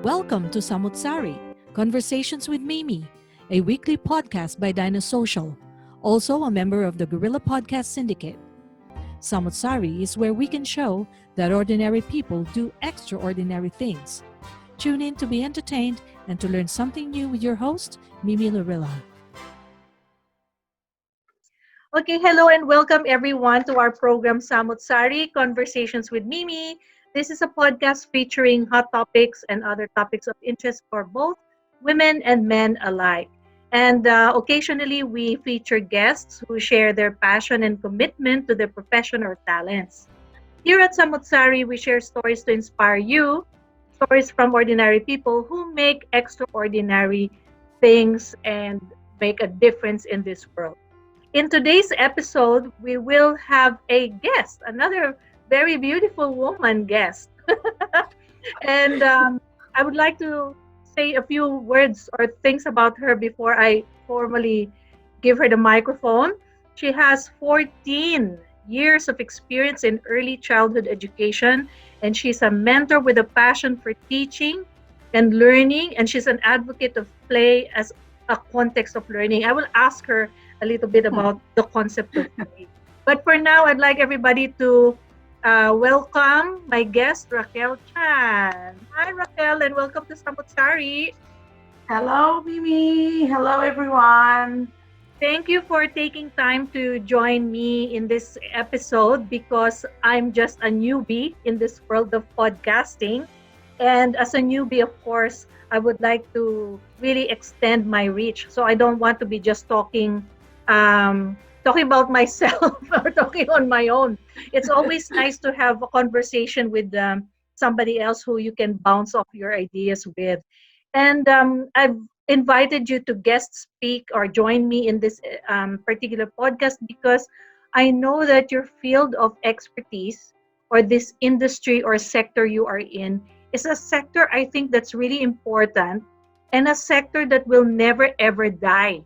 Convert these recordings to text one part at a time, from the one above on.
Welcome to Samut Sari, Conversations with Mimi, a weekly podcast by Social, also a member of the Guerrilla Podcast Syndicate. Samut Sari is where we can show that ordinary people do extraordinary things. Tune in to be entertained and to learn something new with your host, Mimi Lorilla. Okay, hello and welcome everyone to our program Samut Sari, Conversations with Mimi. This is a podcast featuring hot topics and other topics of interest for both women and men alike. And occasionally we feature guests who share their passion and commitment to their profession or talents. Here at Samut Sari, we share stories to inspire you, stories from ordinary people who make extraordinary things and make a difference in this world. In today's episode, we will have a guest, another very beautiful woman guest. and I would like to say a few words or things about her before I formally give her the microphone. She has 14 years of experience in early childhood education, and she's a mentor with a passion for teaching and learning, and she's an advocate of play as a context of learning. I will ask her a little bit about the concept of play. But for now, I'd like everybody to welcome my guest, Raquel Chan. Hi, Raquel, and welcome to Samut Sari. Hello, Mimi. Hello, everyone. Thank you for taking time to join me in this episode because I'm just a newbie in this world of podcasting. And as a newbie, of course, I would like to really extend my reach. So I don't want to be just talking about myself or talking on my own. It's always nice to have a conversation with somebody else who you can bounce off your ideas with. And I've invited you to guest speak or join me in this particular podcast because I know that your field of expertise or this industry or sector you are in is a sector I think that's really important and a sector that will never ever die.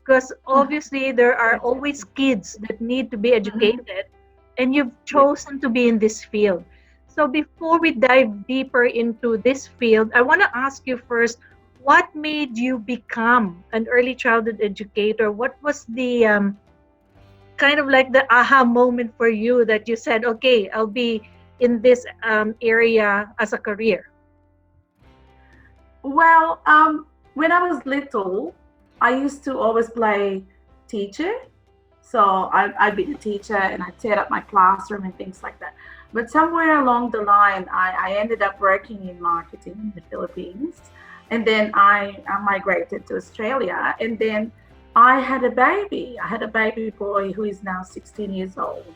Because obviously there are always kids that need to be educated, and you've chosen to be in this field. So before we dive deeper into this field, I want to ask you first, what made you become an early childhood educator? What was the kind of like the aha moment for you that you said, okay, I'll be in this area as a career? Well, when I was little, I used to always play teacher. So I'd be the teacher and I'd set up my classroom and things like that. But somewhere along the line, I ended up working in marketing in the Philippines. And then I migrated to Australia. And then I had a baby. I had a baby boy who is now 16 years old.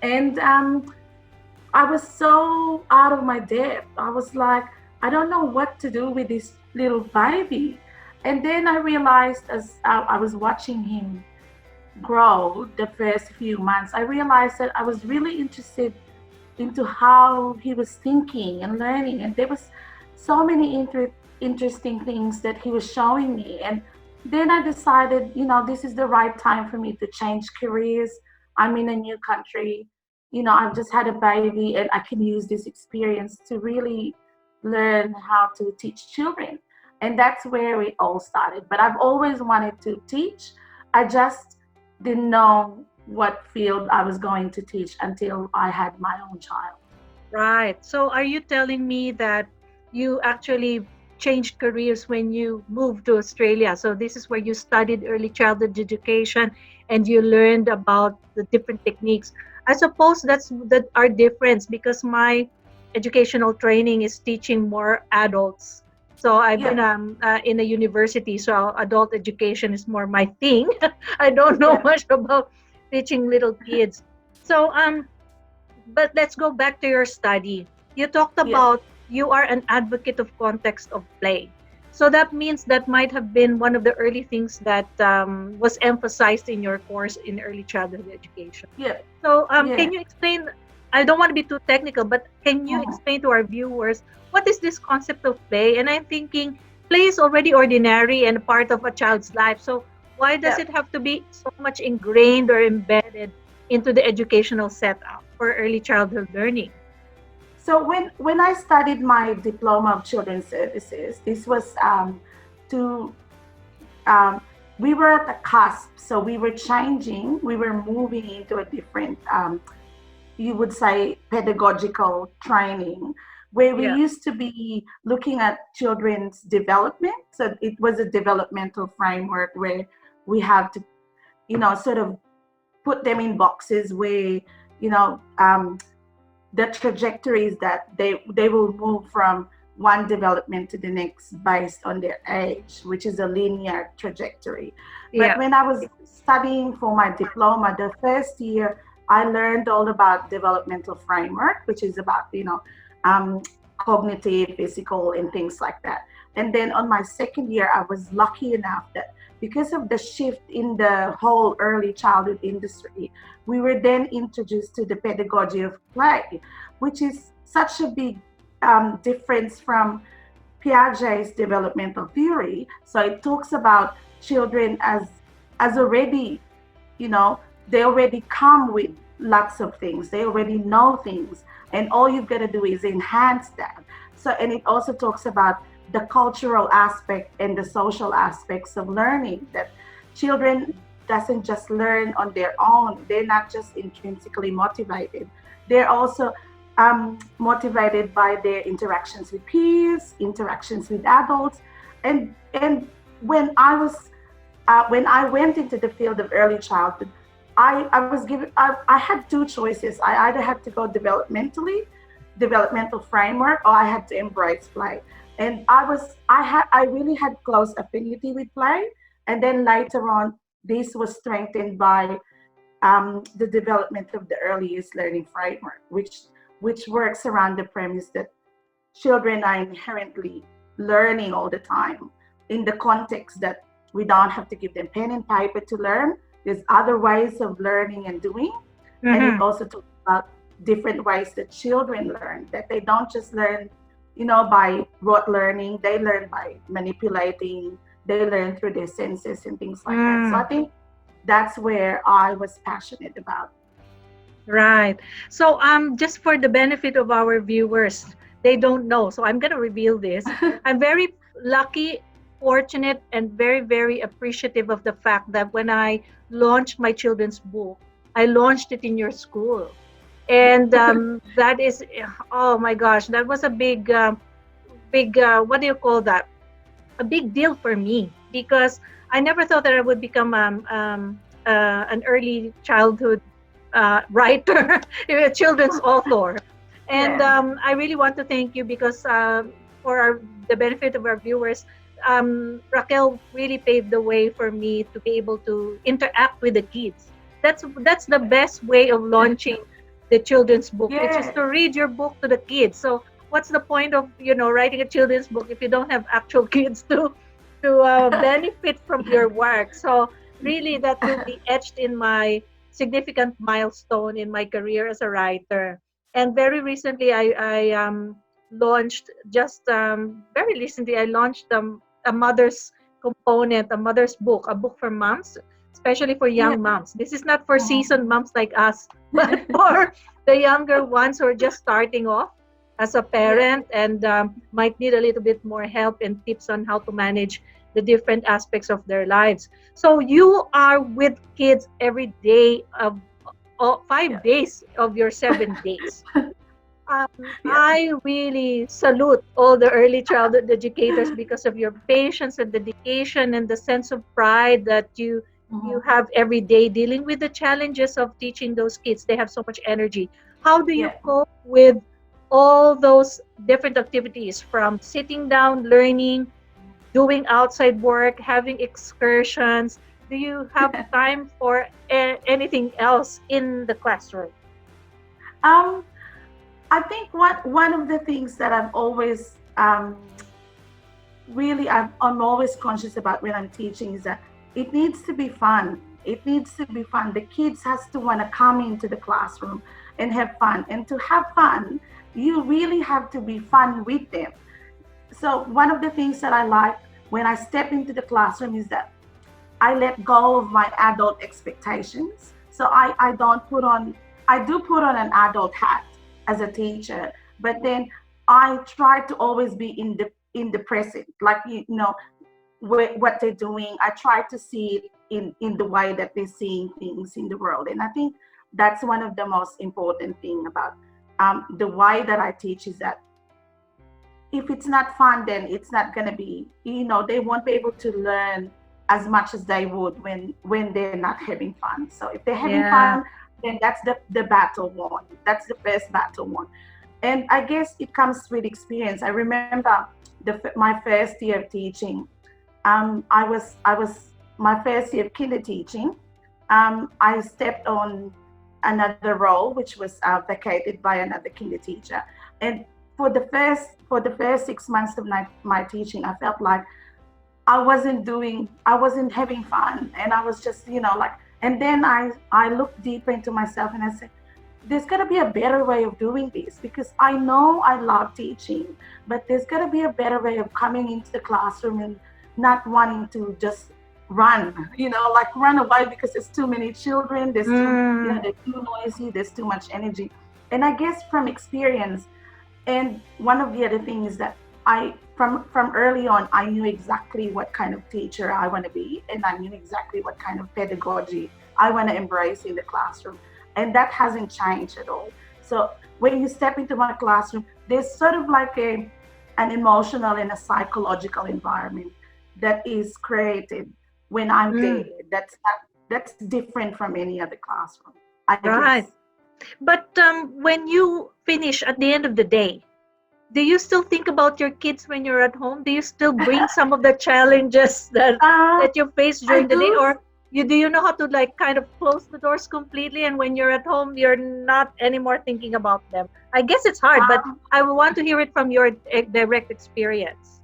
And I was so out of my depth. I was like, I don't know what to do with this little baby. And then I realized as I was watching him grow the first few months, I realized that I was really interested into how he was thinking and learning. And there was so many interesting things that he was showing me. And then I decided, this is the right time for me to change careers. I'm in a new country. I've just had a baby and I can use this experience to really learn how to teach children. And that's where it all started. But I've always wanted to teach. I just didn't know what field I was going to teach until I had my own child. Right. So are you telling me that you actually changed careers when you moved to Australia? So this is where you studied early childhood education and you learned about the different techniques. I suppose that's our difference because my educational training is teaching more adults. So I've been in a university, so adult education is more my thing. I don't know much about teaching little kids. So but let's go back to your study. You talked about you are an advocate of context of play. So that means that might have been one of the early things that was emphasized in your course in early childhood education. Yeah. So can you explain, I don't want to be too technical, but can you explain to our viewers, what is this concept of play? And I'm thinking play is already ordinary and part of a child's life. So why does it have to be so much ingrained or embedded into the educational setup for early childhood learning? So when I studied my diploma of children's services, this was to um, we were at the cusp. So we were changing, we were moving into a different, you would say, pedagogical training, where we Yeah. used to be looking at children's development. So it was a developmental framework where we have to, sort of put them in boxes where, you know, um, the trajectories that they will move from one development to the next based on their age, which is a linear trajectory. But Yeah. when I was studying for my diploma, the first year I learned all about developmental framework, which is about um, cognitive, physical, and things like that. And then on my second year, I was lucky enough that because of the shift in the whole early childhood industry, we were then introduced to the pedagogy of play, which is such a big difference from Piaget's developmental theory. So it talks about children as already, you know, they already come with lots of things. They already know things, and all you've got to do is enhance that. So, and it also talks about the cultural aspect and the social aspects of learning, that children doesn't just learn on their own. They're not just intrinsically motivated. They're also motivated by their interactions with peers, interactions with adults, and when I went into the field of early childhood, I was given I had two choices. I either had to go developmental framework, or I had to embrace play. And I really had close affinity with play. And then later on, this was strengthened by the development of the early years learning framework, which works around the premise that children are inherently learning all the time, in the context that we don't have to give them pen and paper to learn. There's other ways of learning and doing. And it Mm-hmm. also talks about different ways that children learn, that they don't just learn, by rote learning. They learn by manipulating, they learn through their senses and things like that. So I Mm. think that's where I was passionate about. Right. So just for the benefit of our viewers, they don't know. So I'm going to reveal this. I'm very lucky, fortunate, and very, very appreciative of the fact that when I launched my children's book, I launched it in your school. And that is, oh my gosh, that was a big, what do you call that? A big deal for me, because I never thought that I would become an early childhood writer, a children's author. And Yeah. I really want to thank you because for the benefit of our viewers, Raquel really paved the way for me to be able to interact with the kids. That's the best way of launching the children's book. It's just Yeah. to read your book to the kids. So what's the point of writing a children's book if you don't have actual kids to benefit from your work? So really, that will be etched in my significant milestone in my career as a writer. And very recently, I launched just very recently I launched a mother's component, a mother's book, a book for moms, especially for Yeah. young moms. This is not for Mhm. seasoned moms like us, but for the younger ones who are just starting off as a Yeah. parent and might need a little bit more help and tips on how to manage the different aspects of their lives. So you are with kids every day of all, Yeah. 5 days of your 7 days. Yeah. I really salute all the early childhood educators because of your patience and dedication and the sense of pride that you Mhm. have every day dealing with the challenges of teaching those kids. They have so much energy. How do you Yeah. cope with all those different activities, from sitting down, learning, doing outside work, having excursions? Do you have time for anything else in the classroom? um, I think one of the things that I've always really I'm always conscious about when I'm teaching is that it needs to be fun. It needs to be fun. The kids has to want to come into the classroom and have fun. And to have fun, you really have to be fun with them. So one of the things that I like when I step into the classroom is that I let go of my adult expectations. So I do put on an adult hat as a teacher, but then I try to always be in the present, like what they're doing. I try to see it in the way that they're seeing things in the world, and I think that's one of the most important thing about the way that I teach is that if it's not fun, then it's not going to be, they won't be able to learn as much as they would when they're not having fun. So if they're having Yeah. fun, then that's the battle won. That's the first battle won. And I guess it comes with experience. I remember my first year of teaching. I was my first year of kinder teaching. I stepped on another role, which was vacated by another kinder teacher. And for the first 6 months of my teaching, I felt like I wasn't having fun, and I was just, like. And then I looked deeper into myself, and I said, there's got to be a better way of doing this, because I know I love teaching, but there's got to be a better way of coming into the classroom and not wanting to just run, like run away because there's too many children, they're too noisy, there's too much energy. And I guess from experience, and one of the other things is that from early on, I knew exactly what kind of teacher I want to be, and I knew exactly what kind of pedagogy I want to embrace in the classroom, and that hasn't changed at all. So when you step into my classroom, there's sort of like an emotional and a psychological environment that is created when I'm there. That's different from any other classroom, I Right. guess. But when you finish at the end of the day, do you still think about your kids when you're at home? Do you still bring some of the challenges uh, that you face I during the day, do. or do you know how to like kind of close the doors completely, and when you're at home, you're not anymore thinking about them? I guess it's hard, but um, I want to hear it from your direct experience.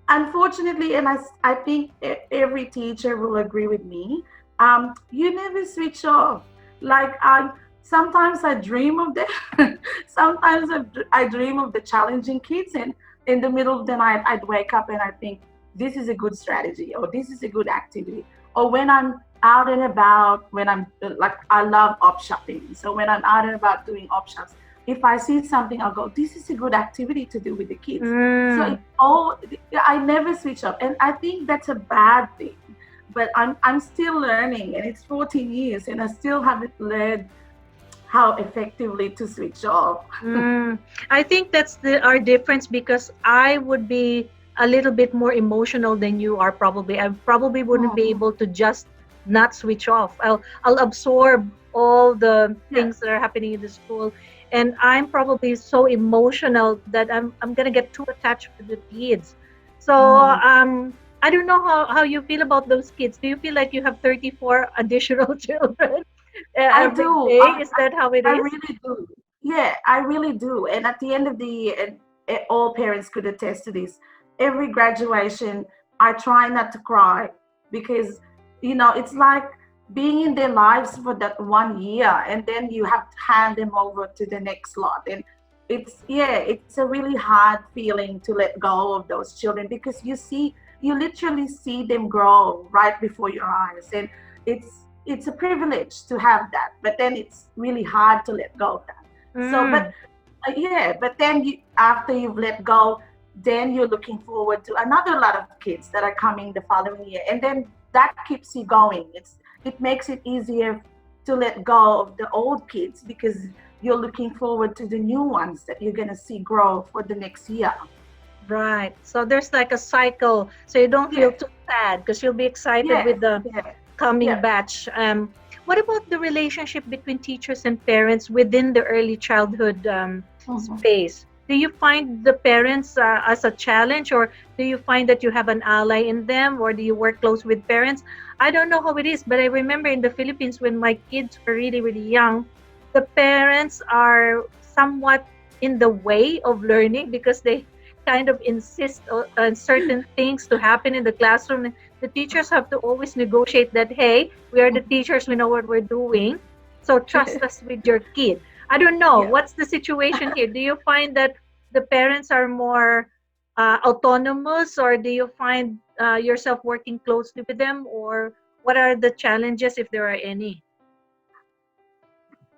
Unfortunately, and I think every teacher will agree with me, you never switch off. Like sometimes I dream of the sometimes I dream of the challenging kids, and in the middle of the night I'd wake up and I think this is a good strategy, or this is a good activity. Or when I'm out and about, when I'm like, I love op shopping, so when I'm out and about doing op shops, if I see something, I'll go, this is a good activity to do with the kids. So Mm. it's all, I never switch up, and I think that's a bad thing. But I'm still learning, and it's 14 years, and I still haven't learned how effectively to switch off. Mm, I think that's our difference, because I would be a little bit more emotional than you are probably. I probably wouldn't be Mhm. able to just not switch off. I'll absorb all the Yeah. things that are happening in the school, and I'm probably so emotional that I'm gonna get too attached with the kids. So Mm. I don't know how you feel about those kids. Do you feel like you have 34 additional children I every do. day? Is that how it I is? really do. Yeah, I really do. And at the end of the year, and all parents could attest to this. Every graduation, I try not to cry, because, it's like being in their lives for that 1 year, and then you have to hand them over to the next lot. And it's a really hard feeling to let go of those children, because you literally see them grow right before your eyes. And it's a privilege to have that, but then it's really hard to let go of that. So, but Mm. yeah, but then after you've let go, then you're looking forward to another lot of kids that are coming the following year, and then that keeps you going. It makes it easier to let go of the old kids, because you're looking forward to the new ones that you're gonna see grow for the next year. Right. So there's like a cycle. So you don't feel Yeah, too sad because you'll be excited yeah, with the yeah, coming yeah. batch. What about the relationship between teachers and parents within the early childhood Mhm. space? Do you find the parents as a challenge, or do you find that you have an ally in them, or do you work close with parents? I don't know how it is, but I remember in the Philippines when my kids were really, really young, the parents are somewhat in the way of learning because they kind of insist on certain things to happen in the classroom. The teachers have to always negotiate that, hey, we are the teachers, we know what we're doing, so trust us with your kid. I don't know, Yeah. what's the situation here? Do you find that the parents are more autonomous, or do you find yourself working closely with them, or what are the challenges if there are any?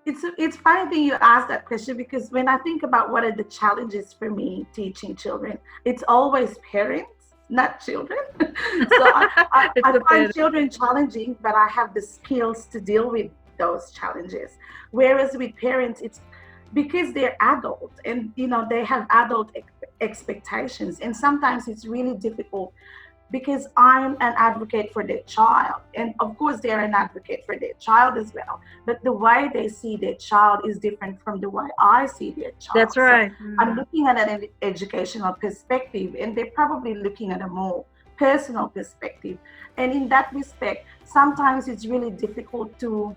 It's funny thing you asked that question, because when I think about what are the challenges for me teaching children, it's always parents, not children. So It's I the find parent. children challenging, but I have the skills to deal with those challenges. Whereas with parents, it's because they're adults, and they have adult expectations, and sometimes it's really difficult because I'm an advocate for their child. And of course, they're an advocate for their child as well. But the way they see their child is different from the way I see their That's child. So right. I'm looking at an educational perspective, and they're probably looking at a more personal perspective. And in that respect, sometimes it's really difficult to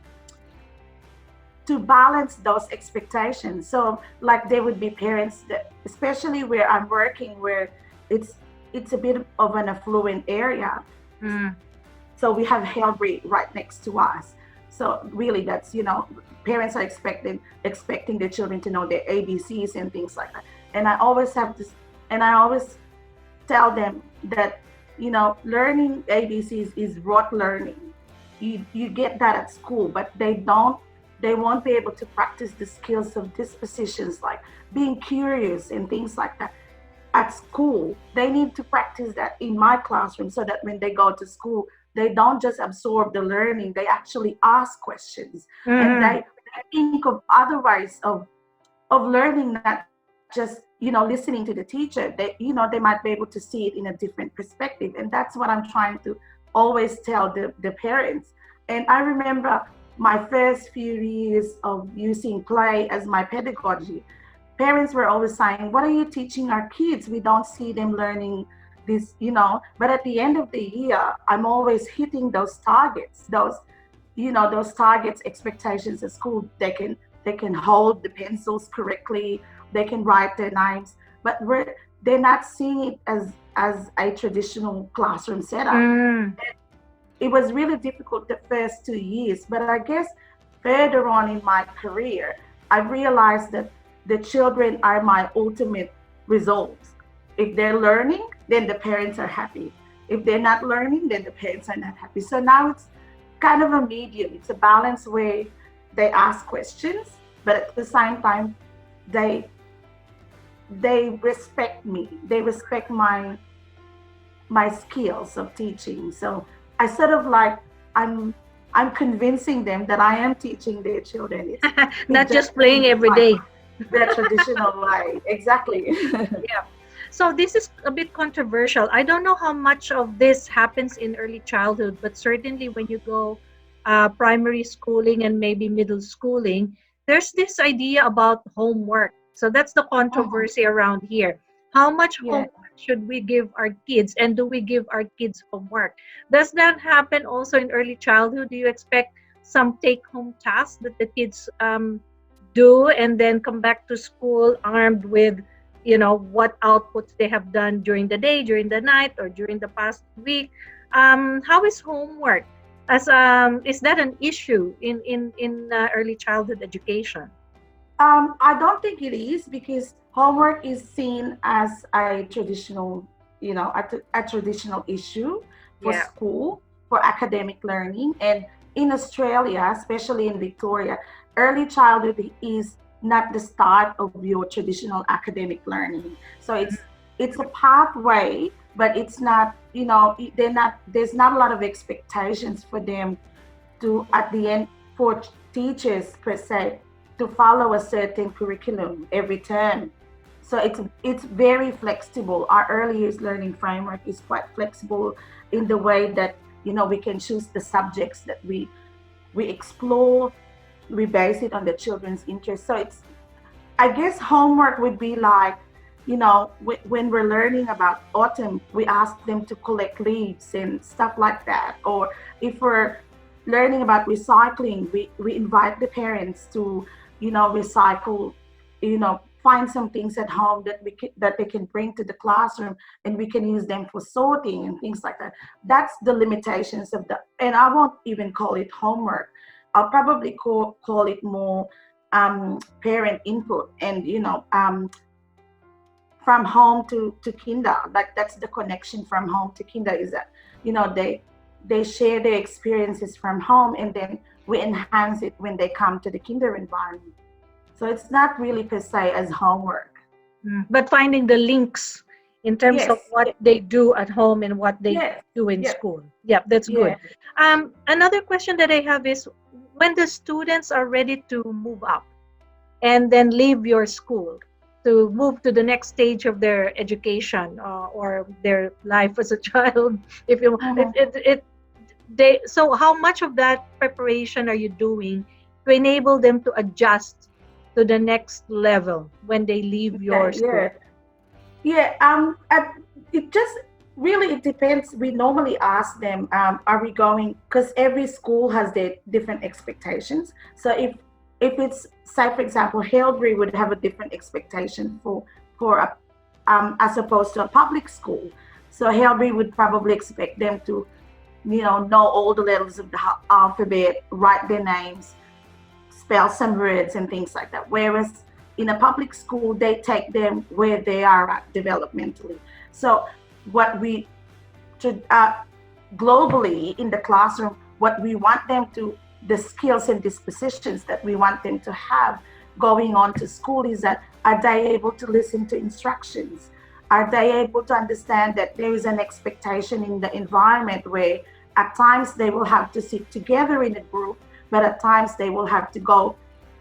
balance those expectations. So like there would be parents that, especially where I'm working, where it's it's a bit of an affluent area. Mm. So we have Hellbury right next to us. So really that's, parents are expecting their children to know their ABCs and things like that. And I always have this, and I always tell them that, learning ABCs is rote learning. You get that at school, but they won't be able to practice the skills of dispositions, like being curious and things like that at school. They need to practice that in my classroom, so that when they go to school, they don't just absorb the learning, they actually ask questions, and Mhm. they think of other ways of learning, not just listening to the teacher. They might be able to see it in a different perspective, and that's what I'm trying to always tell the parents. And I remember my first few years of using play as my pedagogy, parents were always saying, what are you teaching our kids? We don't see them learning this. But at the end of the year, I'm always hitting those targets, those targets, expectations at school. They can hold the pencils correctly, they can write their names, but they're not seeing it as a traditional classroom setup. Mm. It was really difficult the first 2 years, but I guess further on in my career, I realized that the children are my ultimate results. If they're learning, then the parents are happy. If they're not learning, then the parents are not happy. So now it's kind of a medium. It's a balanced way. They ask questions, but at the same time, they they respect me. They respect my skills of teaching. So I sort of like I'm I'm convincing them that I am teaching their children. It Not just just playing isn't every like day. the traditional way. Exactly. Yeah. So this is a bit controversial. I don't know how much of this happens in early childhood, but certainly when you go primary schooling and maybe middle schooling, there's this idea about homework. So that's the Mhm. controversy around here. How much Yeah. homework should we give our kids, and do we give our kids homework? Does that happen also in early childhood? Do you expect some take-home tasks that the kids do, and then come back to school armed with what outputs they have done during the day, during the night, or during the past week? How is homework, as is that an issue in early childhood education? I don't think it is, because homework is seen as a traditional, a traditional issue for Yeah. school, for academic learning. And in Australia, especially in Victoria, early childhood is not the start of your traditional academic learning. So it's a pathway, but it's not, there's not a lot of expectations for them to, at the end, for teachers per se, to follow a certain curriculum every term. So it's very flexible. Our early years learning framework is quite flexible in the way that we can choose the subjects that we explore. We base it on the children's interest. So I guess homework would be like, when we're learning about autumn, we ask them to collect leaves and stuff like that. Or if we're learning about recycling, we invite the parents to, recycle, find some things at home that they can bring to the classroom, and we can use them for sorting and things like that. That's the limitations of and I won't even call it homework. I'll probably call it more parent input, and from home to kinder. Like that's the connection from home to kinder, is that they share their experiences from home, and then we enhance it when they come to the kinder environment. So it's not really per se as homework. But finding the links in terms of Yes, what they do at home and what they yes, do in yes, school. Yeah, that's good. yes. Another question that I have is, when the students are ready to move up and then leave your school to move to the next stage of their education, or their life as a child, if you Mhm. it they so how much of that preparation are you doing to enable them to adjust to the next level when they leave your Okay, school? yeah. Yeah, it just really it depends. We normally ask them, are we going? Because every school has their different expectations. So if it's, say for example, Hillbury would have a different expectation for a as opposed to a public school. So Hillbury would probably expect them to, know all the letters of the alphabet, write their names, spell some words and things like that. Whereas in a public school, they take them where they are at developmentally. So what we should globally in the classroom, what we want them to, the skills and dispositions that we want them to have going on to school is that, are they able to listen to instructions? Are they able to understand that there is an expectation in the environment where at times they will have to sit together in a group, but at times they will have to go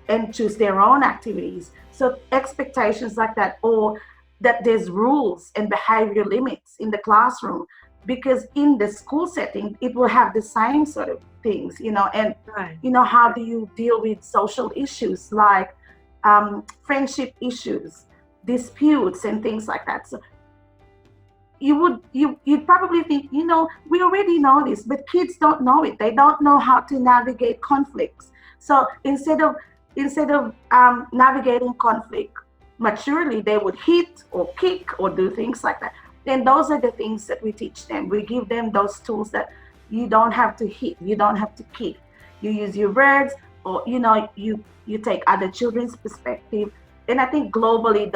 and choose their own activities. So expectations like that, or that there's rules and behavior limits in the classroom, because in the school setting it will have the same sort of things, and Right. how do you deal with social issues like friendship issues, disputes and things like that. So you'd probably think, we already know this, but kids don't know it. They don't know how to navigate conflicts. So instead of navigating conflict maturely, they would hit or kick or do things like that. Then those are the things that we teach them. We give them those tools that you don't have to hit, you don't have to kick. You use your words, or you take other children's perspective. And I think globally,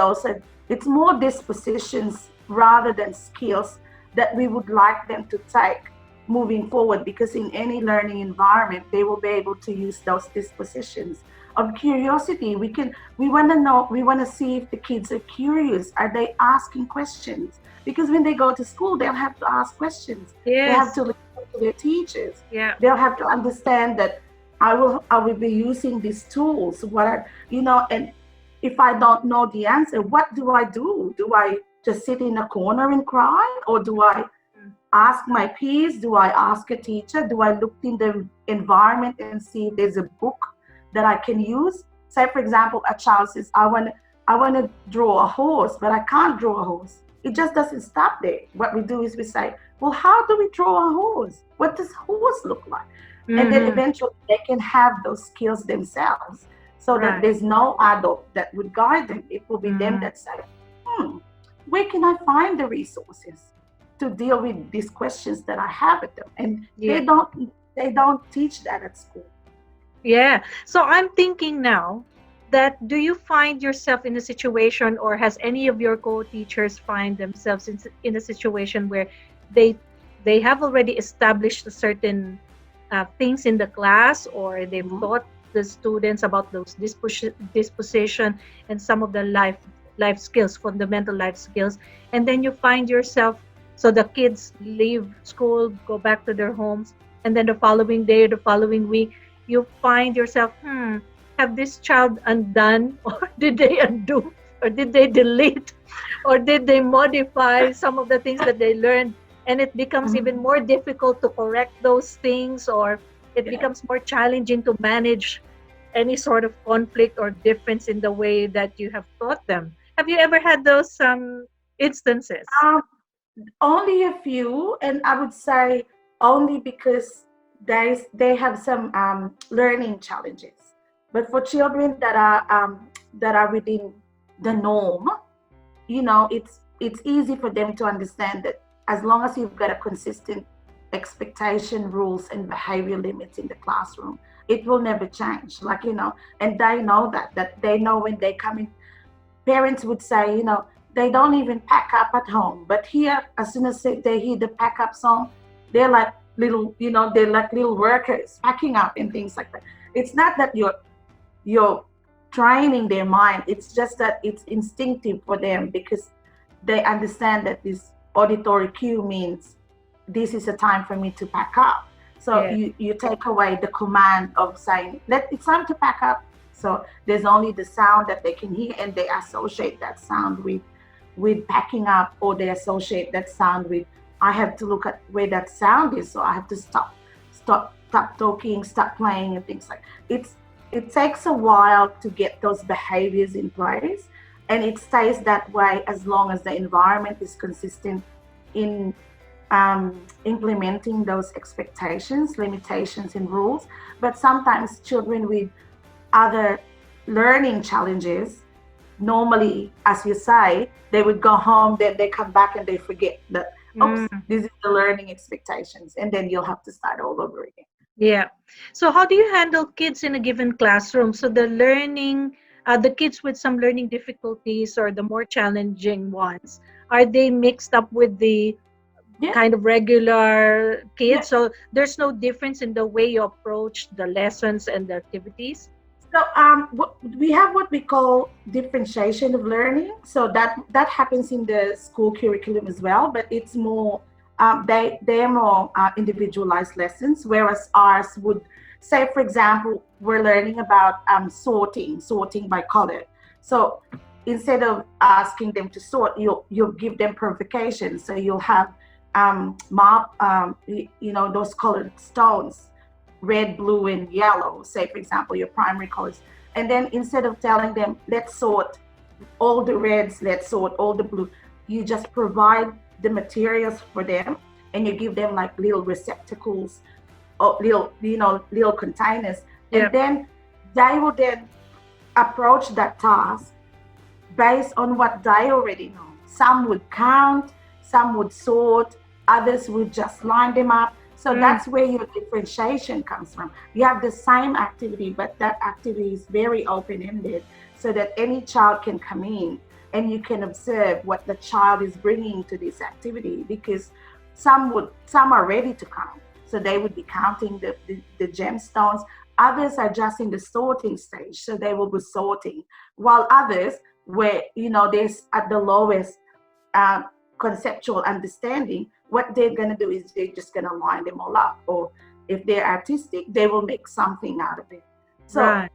it's more dispositions rather than skills that we would like them to take moving forward, because in any learning environment they will be able to use those dispositions of curiosity. We want to know, we want to see if the kids are curious. Are they asking questions? Because when they go to school, they'll have to ask questions. They have Yes. to listen to their teachers. Yeah. They'll have to understand that I will be using these tools. And if I don't know the answer, what do I do? Do I just sit in a corner and cry, or do I ask my peers? Do I ask a teacher? Do I look in the environment and see if there's a book that I can use? Say, for example, a child says, I want to draw a horse, but I can't draw a horse. It just doesn't stop there. What we do is we say, well, how do we draw a horse? What does horse look like? And then eventually they can have those skills themselves, so that Right. there's no adult that would guide them. It will be them that say, where can I find the resources to deal with these questions that I have at them? And Yeah. they don't teach that at school. Yeah. So I'm thinking now that, do you find yourself in a situation, or has any of your co-teachers find themselves in a situation where they they have already established a certain things in the class, or they've Mhm. taught the students about those disposition and some of the life skills, fundamental life skills, and then you find yourself, so the kids leave school, go back to their homes, and then the following day or the following week, you find yourself, have this child undone, or did they undo, or did they delete, or did they modify some of the things that they learned, and it becomes even Mhm. more difficult to correct those things, or it Yeah. becomes more challenging to manage any sort of conflict or difference in the way that you have taught them. Have you ever had those instances? Um, Only a few, and I would say only because they have some learning challenges. But for children that are within the norm, it's easy for them to understand that as long as you've got a consistent expectation, rules, and behavior limits in the classroom, it will never change. And they know that they know when they come in. Parents would say, they don't even pack up at home. But here, as soon as they hear the pack up song, they're like, little, they're like little workers packing up and things like that. It's not that you're training their mind. It's just that it's instinctive for them, because they understand that this auditory cue means this is a time for me to pack up. So you take away the command of saying, it's time to pack up. So there's only the sound that they can hear, and they associate that sound with packing up, or they associate that sound with, I have to look at where that sound is, so I have to stop talking, stop playing, and things like it takes a while to get those behaviors in place, and it stays that way as long as the environment is consistent in implementing those expectations, limitations, and rules. But sometimes children with other learning challenges, normally, as you say, they would go home, then they come back and they forget that, this is the learning expectations, and then you'll have to start all over again. Yeah. So how do you handle kids in a given classroom? So the kids with some learning difficulties or the more challenging ones, are they mixed up with the kind of regular kids? So there's no difference in the way you approach the lessons and the activities? So we have what we call differentiation of learning. So that happens in the school curriculum as well, but it's more, they're more individualized lessons, whereas ours would say, for example, we're learning about sorting by color. So instead of asking them to sort, you'll give them purification. So you'll have those colored stones, red, blue, and yellow, say, for example, your primary colors. And then instead of telling them, let's sort all the reds, let's sort all the blue, you just provide the materials for them, and you give them like little receptacles or little containers. And then they will then approach that task based on what they already know. Some would count, some would sort, others would just line them up. So that's where your differentiation comes from. You have the same activity, but that activity is very open-ended, so that any child can come in and you can observe what the child is bringing to this activity, because some are ready to count. So they would be counting the gemstones. Others are just in the sorting stage, so they will be sorting. While others, where, they're at the lowest conceptual understanding, what they're going to do is they're just going to line them all up. Or if they're artistic, they will make something out of it. So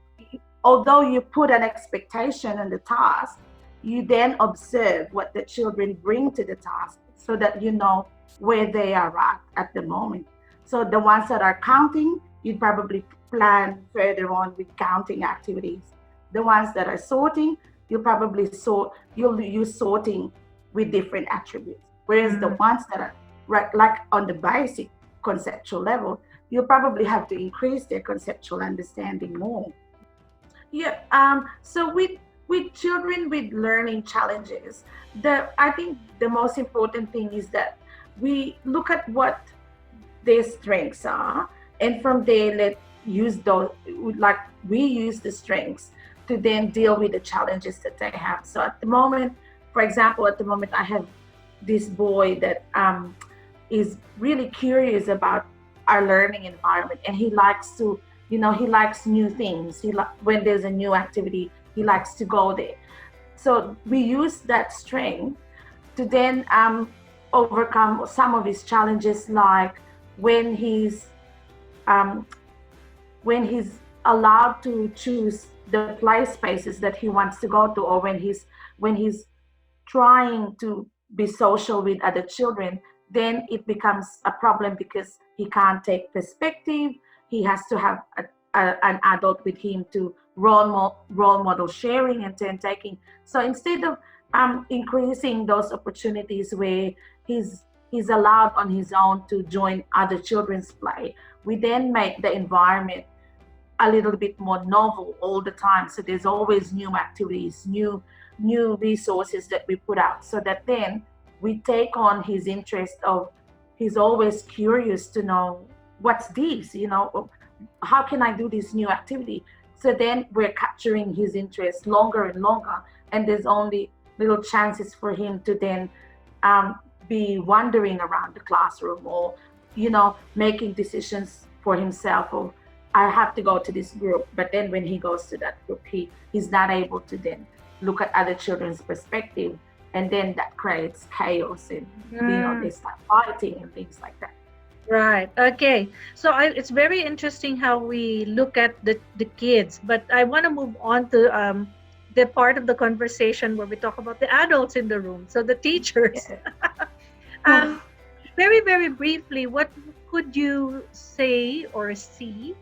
although you put an expectation on the task, you then observe what the children bring to the task, so that you know where they are at the moment. So the ones that are counting, you'd probably plan further on with counting activities. The ones that are sorting, you'll use sorting with different attributes. Whereas the ones that are like on the basic conceptual level, you probably have to increase their conceptual understanding more. So with children with learning challenges, I think the most important thing is that we look at what their strengths are, and from there use the strengths to then deal with the challenges that they have. So at the moment, for example, I have this boy that is really curious about our learning environment, and he likes to, he likes new things. When there's a new activity, he likes to go there. So we use that strength to then overcome some of his challenges, like when he's allowed to choose the play spaces that he wants to go to, or when he's trying to be social with other children, then it becomes a problem because he can't take perspective. He has to have an adult with him to role model sharing and turn taking. So instead of increasing those opportunities where he's allowed on his own to join other children's play, we then make the environment a little bit more novel all the time. So there's always new activities, new resources that we put out, so that then we take on his interest of, he's always curious to know, what's this, how can I do this new activity? So then we're capturing his interest longer and longer, and there's only little chances for him to then be wandering around the classroom, or making decisions for himself, or I have to go to this group. But then when he goes to that group, he's not able to then look at other children's perspective, and then that creates chaos, and Mm. they start fighting and things like that. Right. Okay. So it's very interesting how we look at the kids, but I want to move on to the part of the conversation where we talk about the adults in the room, so the teachers. Yeah. um, very, very briefly, what could you say or see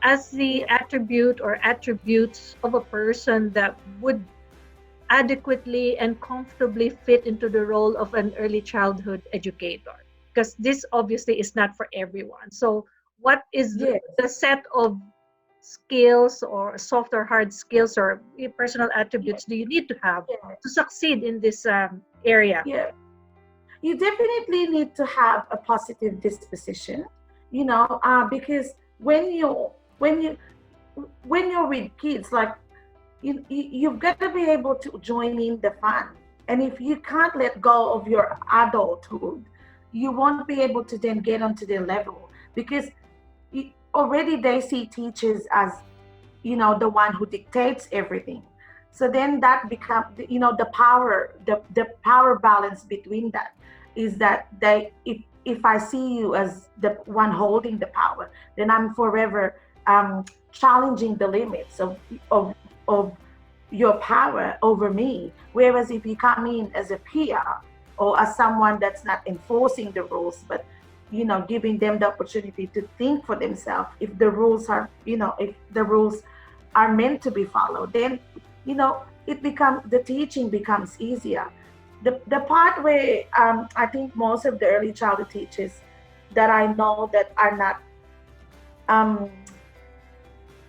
as the Yeah. attribute or attributes of a person that would adequately and comfortably fit into the role of an early childhood educator? Because this obviously is not for everyone. So, what is Yeah. the set of skills or soft or hard skills or personal Yeah. attributes do you need to have Yeah. to succeed in this area? Yeah. You definitely need to have a positive disposition, because when you when you when you're with kids, like you've got to be able to join in the fun. And if you can't let go of your adulthood, you won't be able to then get onto their level, because already they see teachers as the one who dictates everything. So then that becomes the power balance between that is that they if I see you as the one holding the power, then I'm forever challenging the limits of your power over me. Whereas if you come in as a peer, or as someone that's not enforcing the rules, but giving them the opportunity to think for themselves, if the rules are meant to be followed, then the teaching becomes easier. The part where I think most of the early childhood teachers that I know that are not um,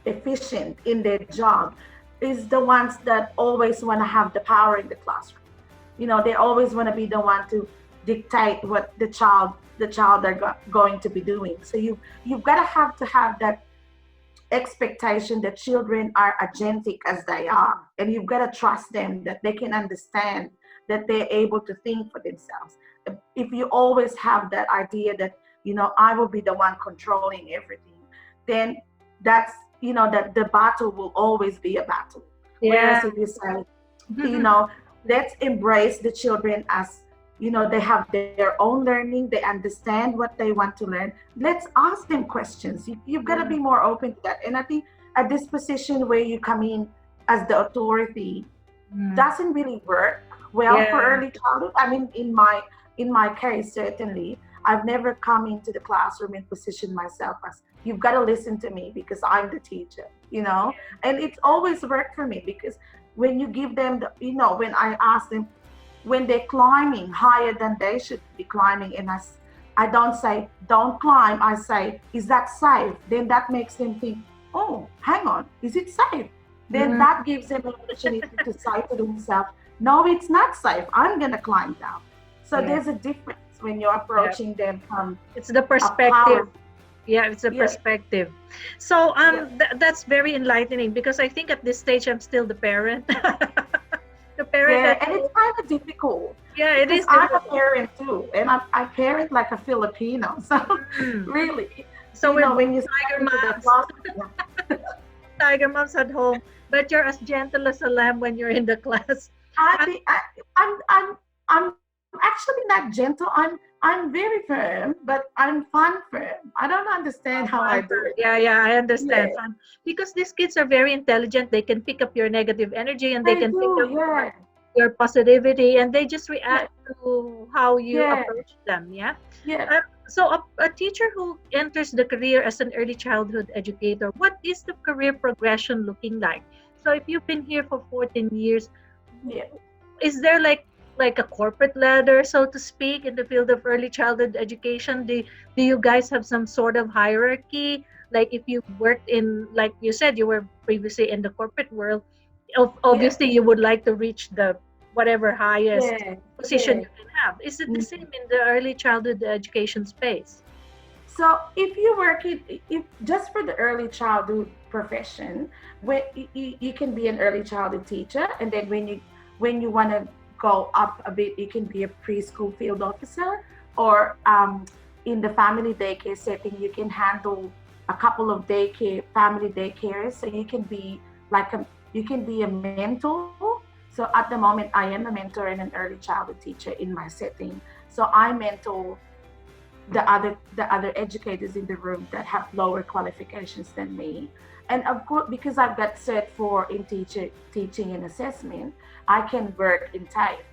efficient in their job is the ones that always want to have the power in the classroom. They always want to be the one to dictate what the child are going to be doing. So you've got to have that expectation that children are agentic as they are, and you've got to trust them that they can understand, that they're able to think for themselves. If you always have that idea that I will be the one controlling everything, then that's that the battle will always be a battle. Yeah. Whereas if you say, you know let's embrace the children as they have their own learning, they understand what they want to learn, let's ask them questions. You've got to be more open to that. And I think at this position where you come in as the authority doesn't really work well for Yeah. early childhood. I mean, in my case, certainly I've never come into the classroom and positioned myself as, you've got to listen to me because I'm the teacher. And it's always worked for me, because when you give them when I ask them, when they're climbing higher than they should be climbing, and I don't say don't climb, I say, is that safe? Then that makes them think, oh, hang on, is it safe? Then that gives them an opportunity to say to themselves, no, it's not safe, I'm going to climb down. So Yeah. there's a difference when you're approaching them from It's the a perspective. power. Yeah, it's a Yeah. perspective. So Yeah. that's very enlightening, because I think at this stage I'm still the parent. The parent Yeah, that, and it's kind of difficult. yeah, it Because is I'm a difficult. parent too, and I parent like a Filipino. So Mm. really, So we're when you both tiger step into the moms, classroom, tiger moms at home, but you're as gentle as a lamb when you're in the class. I think I'm actually not gentle. I'm very firm, but I'm fun firm. I don't understand how I do it. Yeah, yeah, I understand. Yeah, Fun. Because these kids are very intelligent. They can pick up your negative energy, and they they can pick do. up Yeah, your positivity, and they just yeah, react to how you yeah, approach them. Yeah. yeah, So a teacher who enters the career as an early childhood educator, what is the career progression looking like? So if you've been here for 14 years, yeah. is there like a corporate ladder, so to speak, in the field of early childhood education? Do you guys have some sort of hierarchy? Like if you worked in, like you said, you were previously in the corporate world, Yeah, obviously you would like to reach the whatever highest yeah, position yeah. you can have. Is it the Mhm. same in the early childhood education space? So if you work it, if just for the early childhood profession, where you can be an early childhood teacher, and then when you want to go up a bit, you can be a preschool field officer, or in the family daycare setting, you can handle a couple of family daycares. So you can be you can be a mentor. So at the moment, I am a mentor and an early childhood teacher in my setting. So I mentor the other educators in the room that have lower qualifications than me. And of course, because I've got cert 4 in teaching and assessment, I can work in TAFE.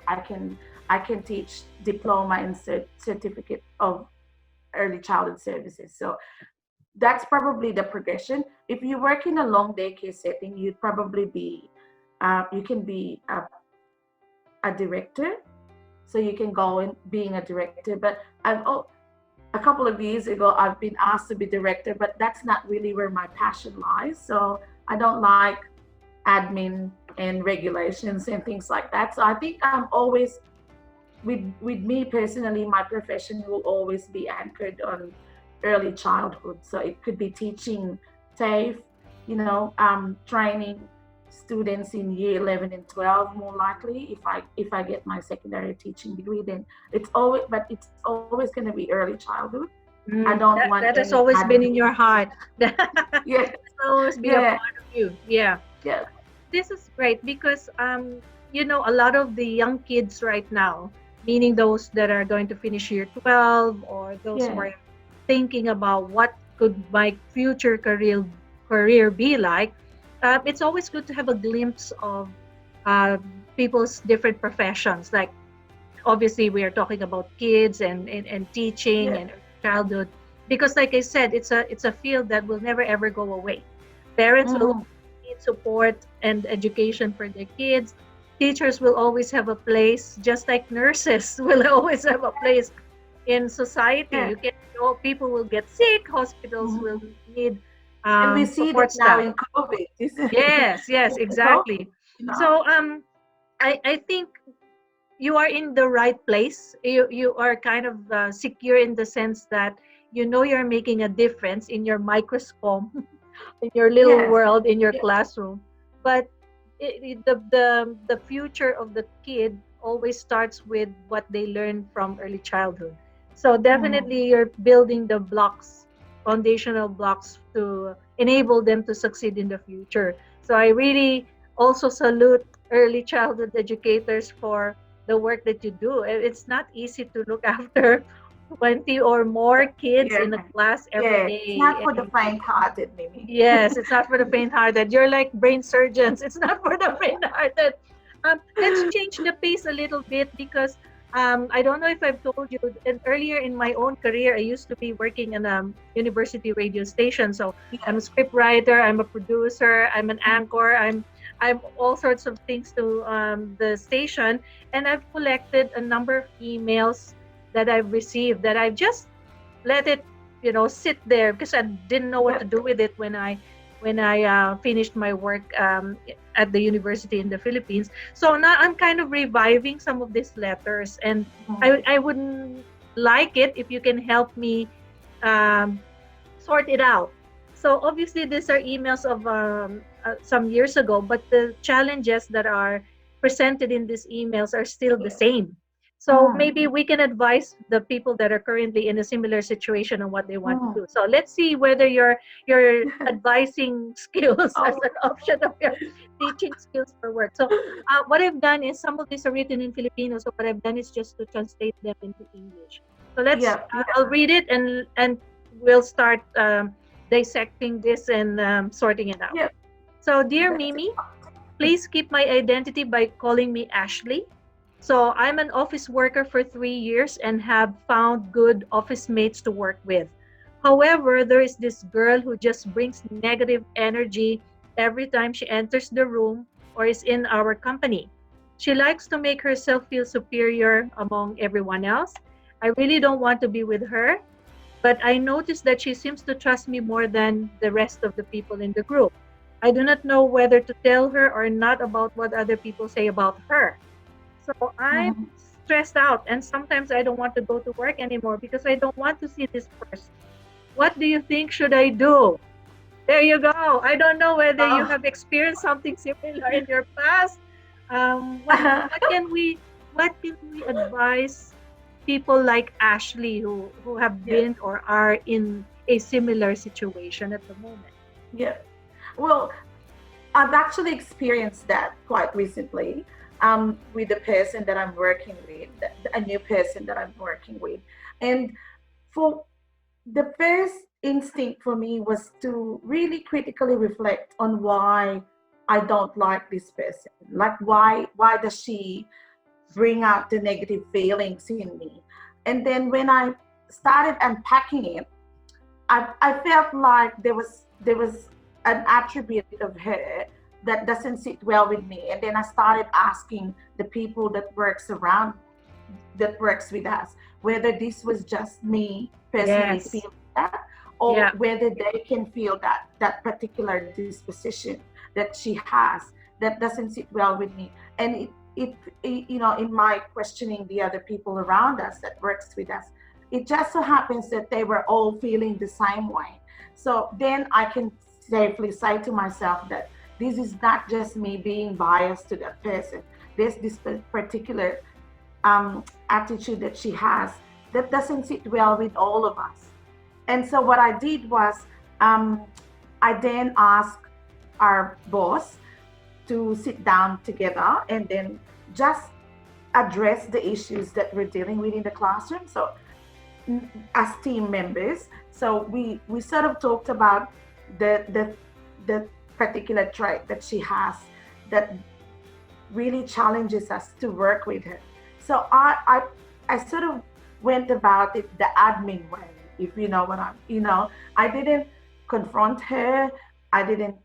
I can teach diploma and certificate of early childhood services. So that's probably the progression. If you work in a long daycare setting, you'd probably be you can be a director. So you can go in being a director. But a couple of years ago, I've been asked to be director, but that's not really where my passion lies. So I don't like admin and regulations and things like that. So I think I'm always, with me personally, my profession will always be anchored on early childhood. So it could be teaching TAFE, training students in year 11 and 12, more likely if I get my secondary teaching degree. Then it's always going to be early childhood. I don't want that has any always been in admin. your heart. Yeah, It's always been a yeah, part of you. Yeah. yeah, This is great because a lot of the young kids right now, meaning those that are going to finish year 12 or those who yeah. are thinking about what could my future career be like, it's always good to have a glimpse of uh, people's different professions. Like obviously we are talking about kids and teaching Yeah. and childhood, because like I said, it's a field that will never ever go away. Parents will Mm, need support and education for their kids. Teachers will always have a place, just like nurses will always have a place in society. yeah. People will get sick, hospitals will Mhm. need And we see that support now staff. in COVID. Yes, COVID, exactly. you know. So I think you are in the right place. You are kind of secure in the sense that you're making a difference in your microscope, in your little Yes. world, in your Yeah. classroom. But the future of the kid always starts with what they learn from early childhood. So Mhm. definitely you're building the blocks, foundational blocks to enable them to succeed in the future. So I really also salute early childhood educators for the work that you do. It's not easy to look after 20 or more kids Yeah. in a class every Yeah. It's not day. for the faint-hearted, Mimi. Yes, it's not for the faint-hearted. You're like brain surgeons. It's not for the faint-hearted. Let's change the pace a little bit because I don't know if I've told you. And earlier in my own career, I used to be working in a university radio station. So I'm a Yeah. script writer. I'm a producer. I'm an anchor. I'm all sorts of things to the station, and I've collected a number of emails that I've received that I've just let it sit there because I didn't know what Yeah. to do with it when I finished my work at the university in the Philippines. So now I'm kind of reviving some of these letters, and Mhm. I wouldn't like it if you can help me um, sort it out. So obviously these are emails of some years ago, but the challenges that are presented in these emails are still the Yeah. same. So Mm. maybe we can advise the people that are currently in a similar situation on what they want to Mm. do. So let's see whether your advising skills as Oh, an option of your teaching skills for work. So what I've done is some of these are written in Filipino. So what I've done is just to translate them into English. So let's yeah. Yeah. I'll read it and we'll start dissecting this and sorting it out. Yeah. So, dear That's it. Mimi, please keep my identity by calling me Ashley. So, I'm an office worker for 3 years and have found good office mates to work with. However, there is this girl who just brings negative energy every time she enters the room or is in our company. She likes to make herself feel superior among everyone else. I really don't want to be with her, but I noticed that she seems to trust me more than the rest of the people in the group. I do not know whether to tell her or not about what other people say about her. So I'm Mhm. stressed out, and sometimes I don't want to go to work anymore because I don't want to see this person. What do you think should I do? There you go. I don't know whether you Oh. have experienced something similar in your past. What can we advise people like Ashley who have Yeah. been or are in a similar situation at the moment? Yeah. Well, I've actually experienced that quite recently with the person that I'm working with, a new person that I'm working with. And for the first instinct for me was to really critically reflect on why I don't like this person. Like why does she bring out the negative feelings in me? And then when I started unpacking it, I felt like there was an attribute of her that doesn't sit well with me. And then I started asking the people that works with us whether this was just me personally Yes. feeling that, or Yeah. whether they can feel that particular disposition that she has that doesn't sit well with me. And in my questioning the other people around us that works with us, it just so happens that they were all feeling the same way. So then I can safely say to myself that this is not just me being biased to that person. There's this particular attitude that she has that doesn't sit well with all of us. And so what I did was, um, I then asked our boss to sit down together and then just address the issues that we're dealing with in the classroom. So as team members, so we sort of talked about the particular trait that she has that really challenges us to work with her. So I sort of went about it the admin way, if you know what I didn't confront her. I didn't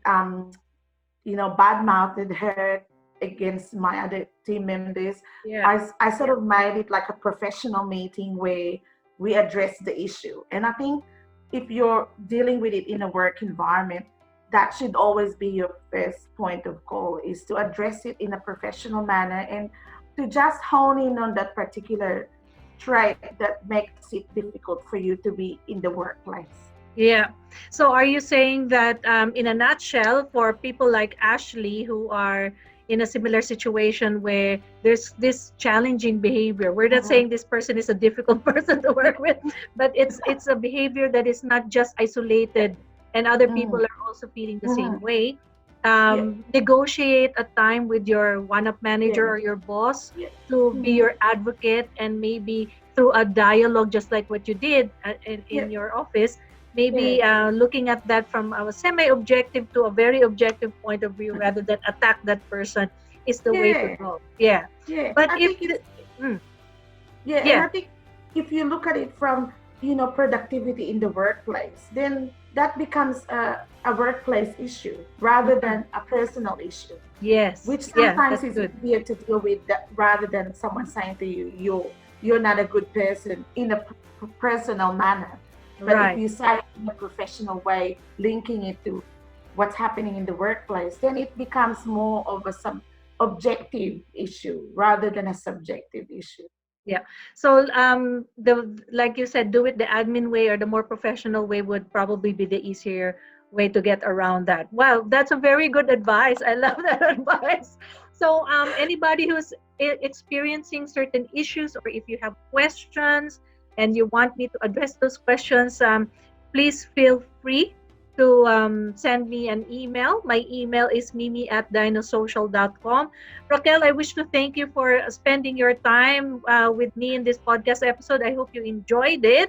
badmouthed her against my other team members. Yeah. I sort of made it like a professional meeting where we address the issue. And I think if you're dealing with it in a work environment, that should always be your first point of call, is to address it in a professional manner and to just hone in on that particular trait that makes it difficult for you to be in the workplace. Yeah. So are you saying that, in a nutshell, for people like Ashley who are in a similar situation where there's this challenging behavior, we're not Mhm. saying this person is a difficult person to work with, but it's a behavior that is not just isolated, and other people Mhm. are also feeling the same Mhm. way. Yeah, Negotiate a time with your one-up manager yeah, or your boss yeah. to be Mhm. your advocate, and maybe through a dialogue, just like what you did Yeah, in your office, yeah, maybe looking at that from a semi-objective to a very objective point of view rather than attack that person is the way to yeah, go. Yeah. yeah. And But I if think it's the, mm, Yeah, and yeah, I think if you look at it from, productivity in the workplace, then that becomes a workplace issue rather mhm, than a personal issue, yes, which yeah, sometimes that's is good. easier to deal with that rather than someone saying to you, you're not a good person in a personal manner. But if Right. you say it in a professional way, linking it to what's happening in the workplace, then it becomes more of a objective issue rather than a subjective issue. Yeah. So the like you said, do it the admin way or the more professional way would probably be the easier way to get around that. Well, that's a very good advice. I love that advice. So anybody who's experiencing certain issues, or if you have questions and you want me to address those questions, please feel free to send me an email. My email is mimi@dinosocial.com. Raquel, I wish to thank you for spending your time with me in this podcast episode. I hope you enjoyed it.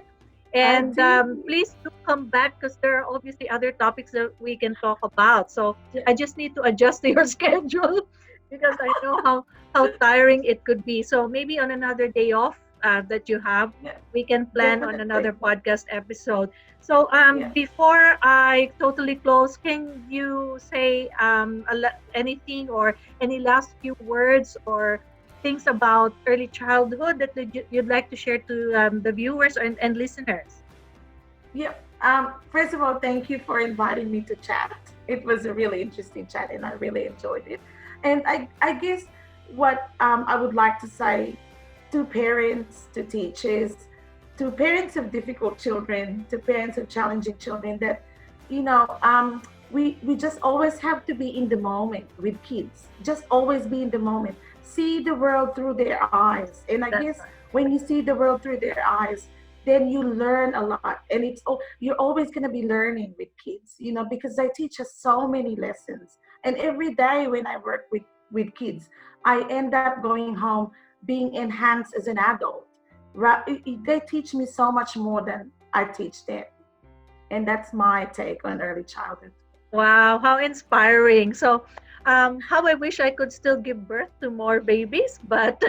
I And do. please do come back because there are obviously other topics that we can talk about. So Yeah. I just need to adjust to your schedule because I know how tiring it could be. So maybe on another day off that you have, Yeah, we can plan on definitely. another podcast episode. So Yeah. before I totally close, can you say anything or any last few words or things about early childhood that you'd like to share to the viewers and listeners? Yeah. First of all, thank you for inviting me to chat. It was a really interesting chat and I really enjoyed it. And I guess what I would like to say to parents, to teachers, to parents of difficult children, to parents of challenging children, that, we just always have to be in the moment with kids. Just always be in the moment. See the world through their eyes. And I That's guess right. when you see the world through their eyes, then you learn a lot. And you're always going to be learning with kids, because they teach us so many lessons. And every day when I work with kids, I end up going home being enhanced as an adult. They teach me so much more than I teach them. And that's my take on early childhood. Wow, how inspiring. So, how I wish I could still give birth to more babies, but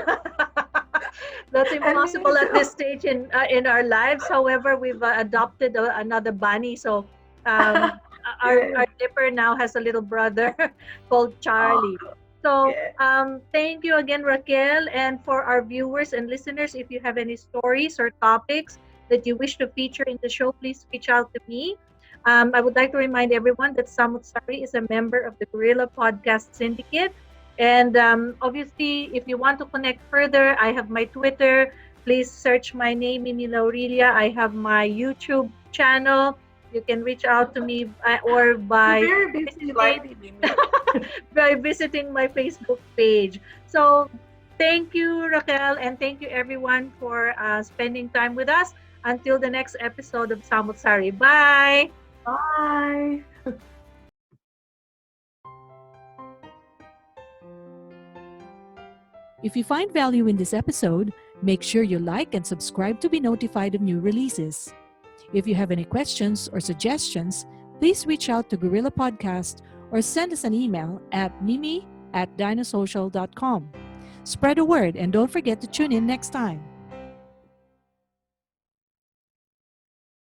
that's And me impossible at too. this stage in our lives. However, we've adopted another bunny, so um, our Yeah. dipper now has a little brother called Oh, Charlie. So, yeah. thank you again, Raquel, and for our viewers and listeners. If you have any stories or topics that you wish to feature in the show, please reach out to me. I would like to remind everyone that Samut Sari is a member of the Guerrilla Podcast Syndicate. And obviously, if you want to connect further, I have my Twitter. Please search my name, Mimi Laurilia. I have my YouTube channel. You can reach out to me or You're by very busy visiting lately, Mimi. by visiting my Facebook page. So thank you, Raquel, and thank you everyone for spending time with us. Until the next episode of Samut Sari. Bye. Bye. If you find value in this episode, make sure you like and subscribe to be notified of new releases. If you have any questions or suggestions, please reach out to Guerrilla Podcast or send us an email at mimi@dinosocial.com. Spread the word and don't forget to tune in next time.